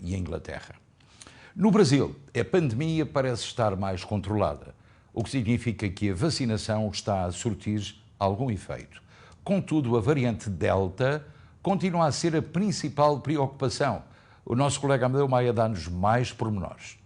e a Inglaterra. No Brasil, a pandemia parece estar mais controlada, o que significa que a vacinação está a surtir algum efeito. Contudo, a variante Delta continua a ser a principal preocupação. O nosso colega Amadeu Maia dá-nos mais pormenores.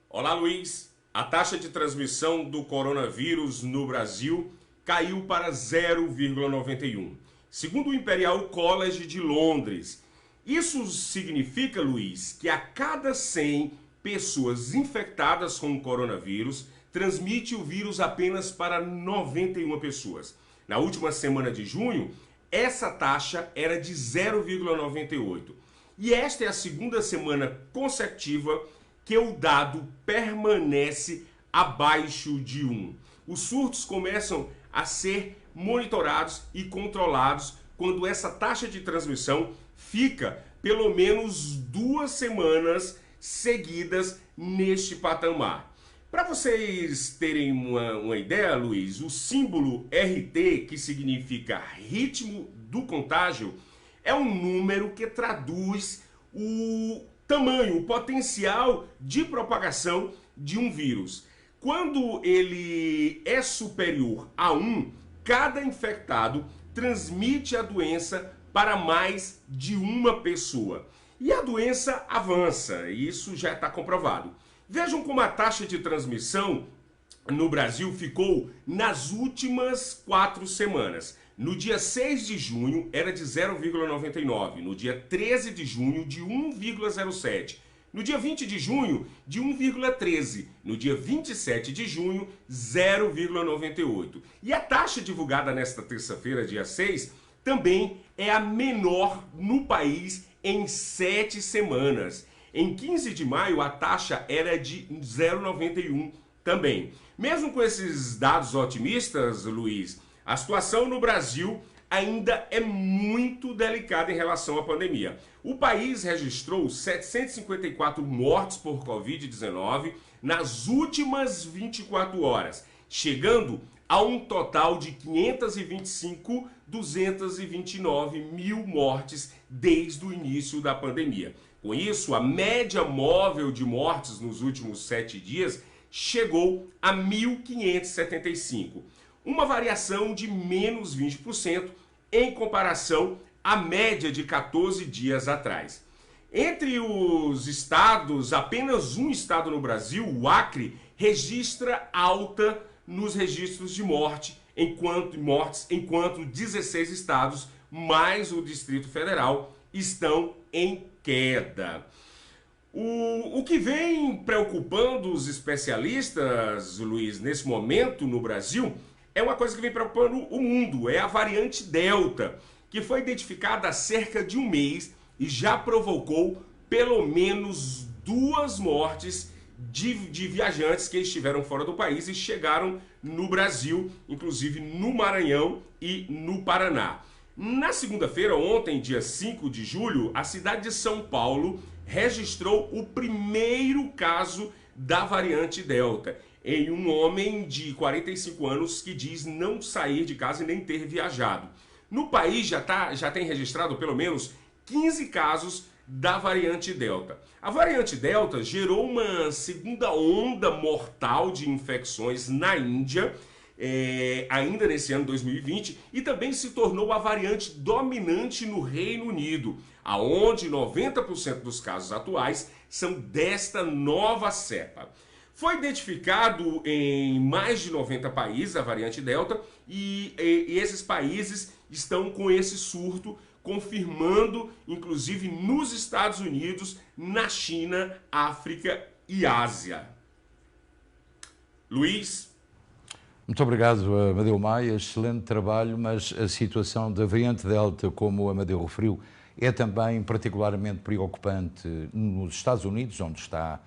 Olá, Luiz. A taxa de transmissão do coronavírus no Brasil caiu para 0,91, segundo o Imperial College de Londres. Isso significa, Luiz, que a cada 100 pessoas infectadas com o coronavírus, transmite o vírus apenas para 91 pessoas. Na última semana de junho, essa taxa era de 0,98. E esta é a segunda semana consecutiva que o dado permanece abaixo de 1. Os surtos começam a ser monitorados e controlados quando essa taxa de transmissão fica pelo menos 2 semanas seguidas neste patamar. Para vocês terem uma ideia, Luiz, o símbolo RT, que significa ritmo do contágio, é um número que traduz o tamanho, o potencial de propagação de um vírus. Quando ele é superior a 1, cada infectado transmite a doença para mais de uma pessoa. E a doença avança, isso já está comprovado. Vejam como a taxa de transmissão no Brasil ficou nas últimas 4 semanas. No dia 6 de junho era de 0,99, no dia 13 de junho de 1,07, no dia 20 de junho de 1,13, no dia 27 de junho 0,98. E a taxa divulgada nesta terça-feira, dia 6, também é a menor no país em 7 semanas. Em 15 de maio, a taxa era de 0,91 também. Mesmo com esses dados otimistas, Luiz, a situação no Brasil ainda é muito delicada em relação à pandemia. O país registrou 754 mortes por Covid-19 nas últimas 24 horas, chegando a um total de 525.229 mil mortes desde o início da pandemia. Com isso, a média móvel de mortes nos últimos 7 dias chegou a 1.575, uma variação de menos 20% em comparação à média de 14 dias atrás. Entre os estados, apenas um estado no Brasil, o Acre, registra alta nos registros de mortes, enquanto 16 estados, mais o Distrito Federal, estão em queda. O que vem preocupando os especialistas, Luiz, nesse momento no Brasil, é uma coisa que vem preocupando o mundo, é a variante Delta, que foi identificada há cerca de um mês e já provocou pelo menos 2 mortes de viajantes que estiveram fora do país e chegaram no Brasil, inclusive no Maranhão e no Paraná. Na segunda-feira, ontem, dia 5 de julho, a cidade de São Paulo registrou o primeiro caso da variante Delta, em um homem de 45 anos que diz não sair de casa e nem ter viajado. No país já tem registrado pelo menos 15 casos da variante Delta. A variante Delta gerou uma segunda onda mortal de infecções na Índia, ainda nesse ano 2020, e também se tornou a variante dominante no Reino Unido, aonde 90% dos casos atuais são desta nova cepa. Foi identificado em mais de 90 países a variante Delta e esses países estão com esse surto, confirmando, inclusive nos Estados Unidos, na China, África e Ásia. Luiz? Muito obrigado, Amadeu Maia, excelente trabalho, mas a situação da variante Delta, como o Amadeu referiu, é também particularmente preocupante nos Estados Unidos, onde está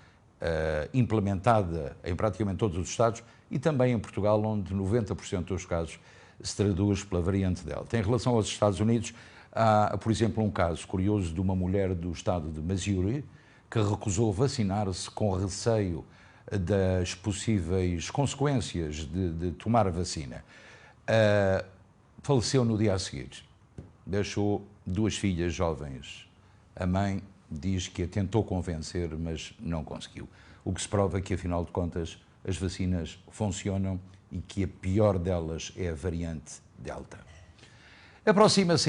implementada em praticamente todos os estados, e também em Portugal, onde 90% dos casos se traduz pela variante Delta. Em relação aos Estados Unidos, há, por exemplo, um caso curioso de uma mulher do estado de Missouri que recusou vacinar-se com receio das possíveis consequências de tomar a vacina. Faleceu no dia a seguir. Deixou 2 filhas jovens A mãe diz que a tentou convencer, mas não conseguiu. O que se prova que, afinal de contas, as vacinas funcionam e que a pior delas é a variante Delta. Aproxima-se